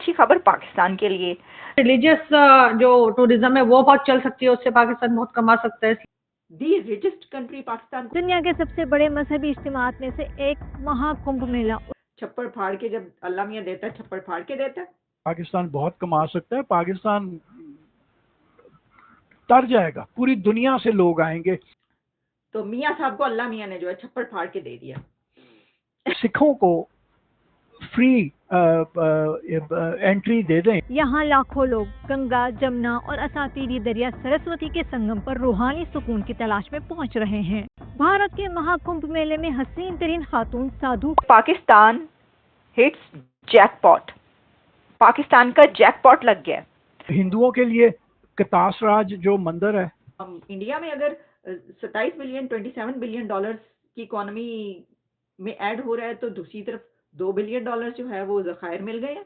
अच्छी खबर पाकिस्तान के लिए। रिलीजियस जो टूरिज्म है वो बहुत चल सकती है, उससे पाकिस्तान बहुत कमा सकता है। दी रिचेस्ट कंट्री पाकिस्तान। दुनिया के सबसे बड़े मजहबी इज्तिमात में से एक महाकुंभ मेला। छप्पड़ फाड़ के जब अल्लाह मियाँ देता है, छप्पड़ फाड़ के देता है। पाकिस्तान बहुत कमा सकता है, पाकिस्तान तर जाएगा, पूरी दुनिया से लोग आएंगे। तो मियाँ साहब को अल्लाह मियाँ ने जो है छप्पड़ फाड़ के दे दिया। सिखों को फ्री एंट्री दे दें। यहाँ लाखों लोग गंगा, जमुना और असातीरी दरिया सरस्वती के संगम पर रूहानी सुकून की तलाश में पहुँच रहे हैं। भारत के महाकुंभ मेले में हसीन तरीन खातून साधु। पाकिस्तान हिट्स जैकपॉट, पाकिस्तान का जैकपॉट लग गया। हिंदुओं के लिए कतास राज जो मंदिर है, इंडिया में अगर 27 बिलियन 27 बिलियन डॉलर्स की इकोनॉमी में ऐड हो रहा है, तो दूसरी तरफ 2 बिलियन डॉलर जो है वो ज़खायर मिल गए हैं।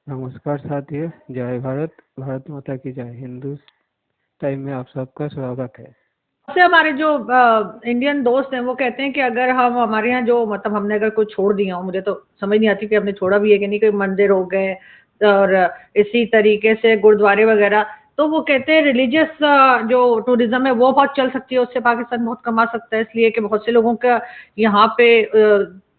नमस्कार साथियों, जय भारत, भारत माता की जय। हिंदू टाइम में आप सबका स्वागत है। से हमारे जो इंडियन दोस्त हैं वो कहते हैं कि अगर हम हमारे यहाँ जो मतलब हमने अगर कोई छोड़ दिया हो, मुझे तो समझ नहीं आती कि हमने छोड़ा भी है कि नहीं, कोई मंदिर हो गए और इसी तरीके से गुरुद्वारे वगैरह, तो वो कहते हैं रिलीजियस जो टूरिज्म है वो बहुत चल सकती है, उससे पाकिस्तान बहुत कमा सकता है। इसलिए कि बहुत से लोगों का यहाँ पे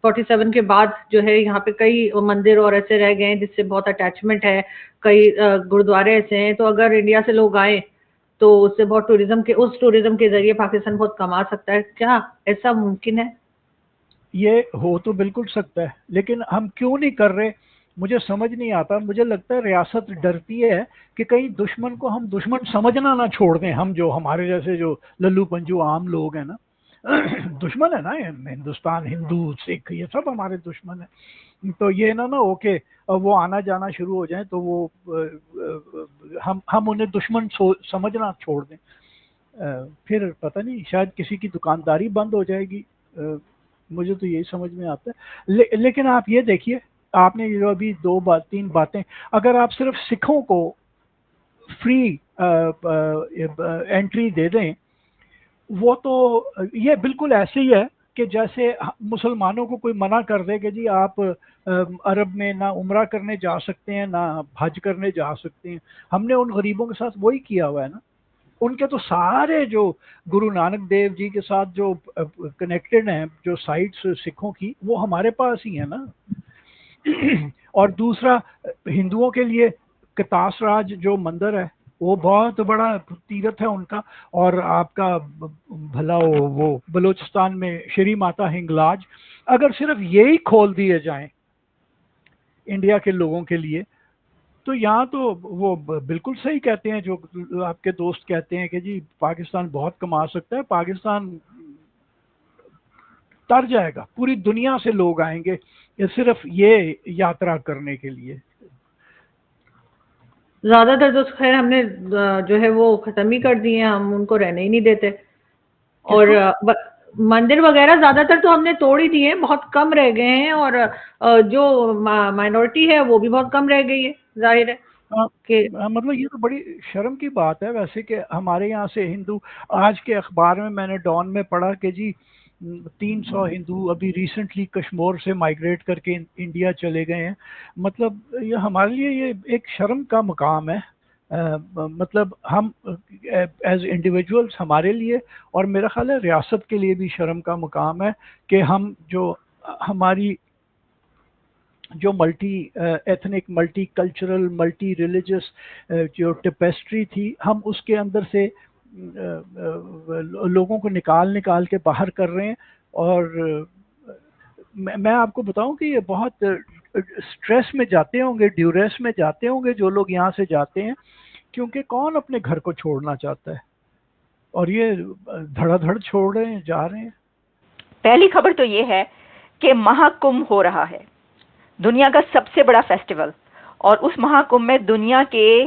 47 के बाद जो है यहाँ पे कई मंदिर और ऐसे रह गए हैं जिससे बहुत अटैचमेंट है, कई गुरुद्वारे ऐसे हैं। तो अगर इंडिया से लोग आए तो उससे बहुत उस टूरिज्म के जरिए पाकिस्तान बहुत कमा सकता है। क्या ऐसा मुमकिन है? ये हो तो बिल्कुल सकता है, लेकिन हम क्यों नहीं कर रहे, मुझे समझ नहीं आता। मुझे लगता है रियासत डरती है कि कहीं दुश्मन को हम दुश्मन समझना ना छोड़ दें। हम जो हमारे जैसे जो लल्लू पंजू आम लोग हैं ना, दुश्मन है ना हिंदुस्तान, हिंदू सिख ये सब हमारे दुश्मन है। तो ये ना ओके वो आना जाना शुरू हो जाए तो वो हम उन्हें दुश्मन समझना छोड़ दें, फिर पता नहीं शायद किसी की दुकानदारी बंद हो जाएगी। मुझे तो यही समझ में आता है। लेकिन आप ये देखिए, आपने जो अभी 2-3 बातें, अगर आप सिर्फ सिखों को फ्री एंट्री दे दें, वो तो ये बिल्कुल ऐसे ही है कि जैसे मुसलमानों को कोई मना कर दे कि जी आप अरब में ना उम्रा करने जा सकते हैं ना हज करने जा सकते हैं। हमने उन गरीबों के साथ वही किया हुआ है ना। उनके तो सारे जो गुरु नानक देव जी के साथ जो कनेक्टेड हैं, जो साइट्स सिखों की, वो हमारे पास ही है ना। और दूसरा, हिंदुओं के लिए कतास राज जो मंदिर है वो बहुत बड़ा तीर्थ है उनका। और आपका भला वो बलूचिस्तान में श्री माता हिंगलाज, अगर सिर्फ यही खोल दिए जाएं इंडिया के लोगों के लिए, तो यहाँ तो वो बिल्कुल सही कहते हैं जो आपके दोस्त कहते हैं कि जी पाकिस्तान बहुत कमा सकता है, पाकिस्तान तर जाएगा, पूरी दुनिया से लोग आएंगे सिर्फ ये यात्रा करने के लिए। ज्यादातर तो खैर हमने जो है वो खत्म ही कर दिए हैं, हम उनको रहने ही नहीं देते। और मंदिर वगैरह ज्यादातर तो हमने तोड़ ही दिए हैं, बहुत कम रह गए हैं। और जो माइनॉरिटी है वो भी बहुत कम रह गई है, जाहिर है कि मतलब ये तो बड़ी शर्म की बात है वैसे कि हमारे यहाँ से हिंदू, आज के अखबार में मैंने डॉन में पढ़ा कि जी 300 हिंदू अभी रिसेंटली कश्मीर से माइग्रेट करके इंडिया चले गए हैं। मतलब ये हमारे लिए ये एक शर्म का मुकाम है। मतलब हम एज इंडिविजुअल्स, हमारे लिए और मेरा ख्याल है रियासत के लिए भी शर्म का मुकाम है कि हम जो हमारी जो multi ethnic, multi cultural, multi religious जो टेपेस्ट्री थी, हम उसके अंदर से लोगों को निकाल के बाहर कर रहे हैं। और मैं आपको बताऊं कि ये बहुत स्ट्रेस में जाते होंगे, ड्यूरेस में जाते होंगे जो लोग यहाँ से जाते हैं, क्योंकि कौन अपने घर को छोड़ना चाहता है, और ये धड़ाधड़ छोड़ रहे हैं, जा रहे हैं। पहली खबर तो ये है कि महाकुंभ हो रहा है, दुनिया का सबसे बड़ा फेस्टिवल, और उस महाकुंभ में दुनिया के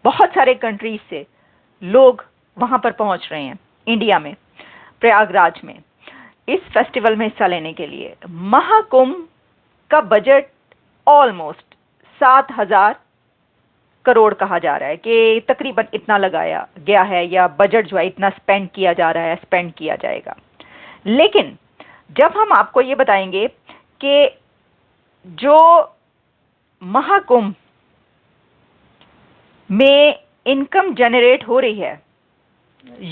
बहुत सारे कंट्रीज से लोग वहां पर पहुंच रहे हैं। इंडिया में प्रयागराज में इस फेस्टिवल में हिस्सा लेने के लिए महाकुंभ का बजट ऑलमोस्ट 7,000 करोड़ कहा जा रहा है कि तकरीबन इतना लगाया गया है, या बजट जो है इतना स्पेंड किया जा रहा है, स्पेंड किया जाएगा। लेकिन जब हम आपको ये बताएंगे कि जो महाकुंभ में इनकम जनरेट हो रही है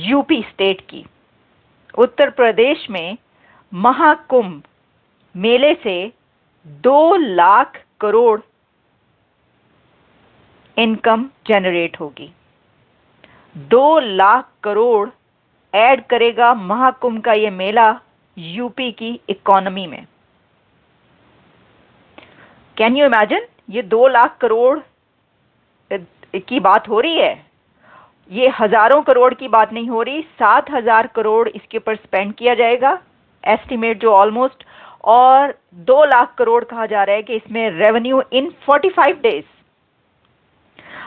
यूपी स्टेट की। उत्तर प्रदेश में महाकुंभ मेले से 2 लाख करोड़ इनकम जनरेट होगी। 2 लाख करोड़ ऐड करेगा महाकुंभ का ये मेला यूपी की इकोनॉमी में। Can you imagine? ये 2 लाख करोड़ की बात हो रही है, ये हजारों करोड़ की बात नहीं हो रही। 7,000 करोड़ इसके ऊपर स्पेंड किया जाएगा, एस्टिमेट जो ऑलमोस्ट, और 2 लाख करोड़ कहा जा रहा है कि इसमें रेवेन्यू इन 45 डेज।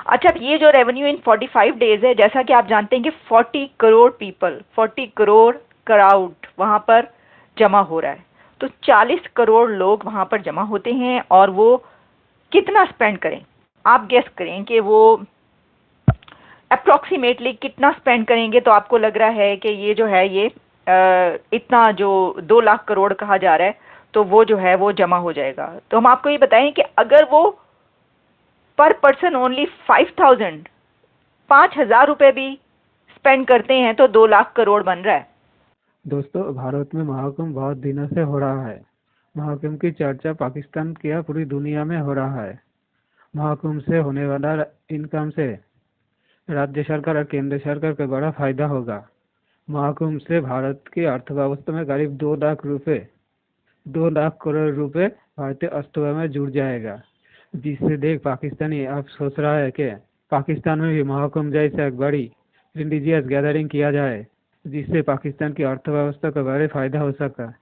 अच्छा, ये जो रेवेन्यू इन 45 डेज है, जैसा कि आप जानते हैं कि 40 करोड़ पीपल, 40 करोड़ क्राउड वहां पर जमा हो रहा है, तो 40 करोड़ लोग वहां पर जमा होते हैं और वो कितना स्पेंड करें? आप गेस करें कि वो अप्रोक्सीमेटली कितना स्पेंड करेंगे। तो आपको लग रहा है कि ये जो है ये इतना जो 2 लाख करोड़ कहा जा रहा है, तो वो जो है वो जमा हो जाएगा। तो हम आपको ये बताएं कि अगर वो पर पर्सन ओनली 5,000 रुपए भी स्पेंड करते हैं तो 2 लाख करोड़ बन रहा है। दोस्तों, भारत में महाकुंभ बहुत दिनों से हो रहा है। महाकुंभ की चर्चा पाकिस्तान क्या पूरी दुनिया में हो रहा है। महाकुंभ से होने वाला इनकम से राज्य सरकार और केंद्र सरकार को बड़ा फायदा होगा। महाकुंभ से भारत की अर्थव्यवस्था में करीब 2 लाख करोड़ रुपए भारतीय अर्थव्यवस्था में जुड़ जाएगा, जिससे देख पाकिस्तानी अब सोच रहा है कि पाकिस्तान में भी महाकुंभ जैसा एक बड़ी रिलीजियस गैदरिंग किया जाए, जिससे पाकिस्तान की अर्थव्यवस्था को बड़े फायदा हो सका।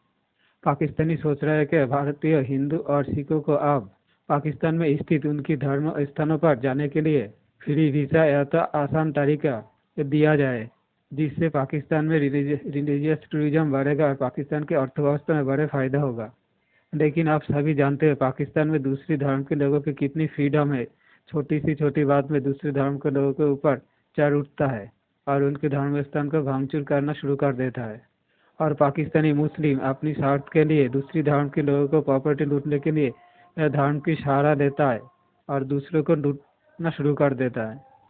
पाकिस्तानी सोच रहा है कि भारतीय हिंदू और सिखों को अब पाकिस्तान में स्थित उनकी धर्म स्थानों पर जाने के लिए फ्री वीजा या तो आसान तरीका दिया जाए, जिससे पाकिस्तान में रिलीजियस टूरिज्म बढ़ेगा और पाकिस्तान की अर्थव्यवस्था में बड़े फायदा होगा। लेकिन आप सभी जानते हैं पाकिस्तान में दूसरी धर्म के लोगों की कितनी फ्रीडम है। छोटी सी छोटी बात में दूसरे धर्म के लोगों के ऊपर चढ़ उठता है और उनके धर्म स्थान को भांगचूर करना शुरू कर देता है। और पाकिस्तानी मुस्लिम अपनी स्वार्थ के लिए दूसरी धर्म के लोगों को प्रॉपर्टी लूटने के लिए धर्म की सहारा देता है और दूसरों को लूटना शुरू कर देता है।